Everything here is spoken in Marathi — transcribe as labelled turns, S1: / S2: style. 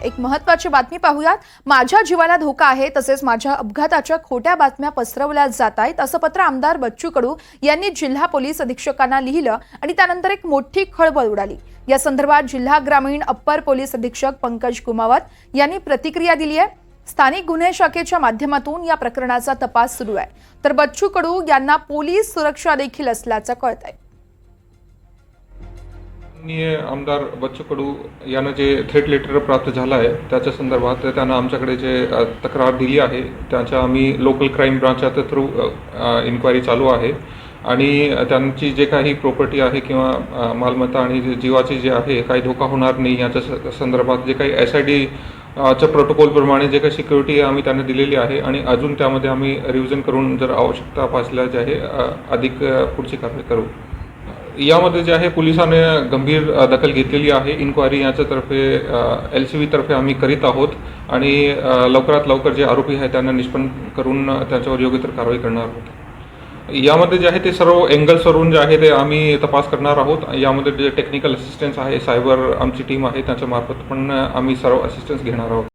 S1: एक महत्त्वाची बातमी पाहूयात। माझ्या जीवाला धोका आहे तसेच माझ्या अपघाताच्या खोट्या बातम्या पसरवल्या जात आहेत असं पत्र आमदार बच्चू कडू यांनी जिल्हा पोलीस अधीक्षकांना लिहिलं आणि त्यानंतर एक मोठी खळबळ उडाली। या संदर्भात जिल्हा ग्रामीण अप्पर पोलीस अधीक्षक पंकज कुमावत यांनी प्रतिक्रिया दिली आहे। स्थानिक गुन्हे शाखेच्या माध्यमातून या प्रकरणाचा तपास सुरू आहे, तर बच्चू कडू यांना पोलीस सुरक्षा देखील असल्याचं कळतंय।
S2: आमदार बच्चू कडू यांना जे थ्रेट लेटर प्राप्त झाला आहे त्याच्या संदर्भात त्यांना आमच्याकडे जे तक्रार दिली आहे त्याच्या आम्ही लोकल क्राईम ब्रांचच्या थ्रू इन्क्वायरी चालू आहे आणि त्यांची जे काही प्रॉपर्टी आहे किंवा मालमत्ता आणि जीवाची जे आहे काही धोका होणार नाही याच्या संदर्भात जे काही SID च्या प्रोटोकॉलप्रमाणे जे काही सिक्युरिटी आम्ही त्यांना दिलेली आहे आणि अजून त्यामध्ये आम्ही रिव्हिजन करून जर आवश्यकता भासल्यास जे आहे अधिक पुढची कारवाई करू। यामध्ये जे आहे पोलिसांनी गंभीर दखल घेतलेली आहे। इन्क्वायरी याच्यातर्फे LCB तर्फे आम्ही करीत आहोत आणि लवकरात लवकर जे आरोपी आहेत त्यांना निष्पन्न करून त्याच्यावर योग्य तर कारवाई करणार आहोत। यामध्ये जे आहे ते सर्व एंगल्सवरून जे आहे ते आम्ही तपास करणार आहोत। यामध्ये जे टेक्निकल असिस्टन्स आहे, सायबर आमची टीम आहे, त्याच्या मार्फत पण आम्ही सर्व असिस्टन्स घेणार आहोत।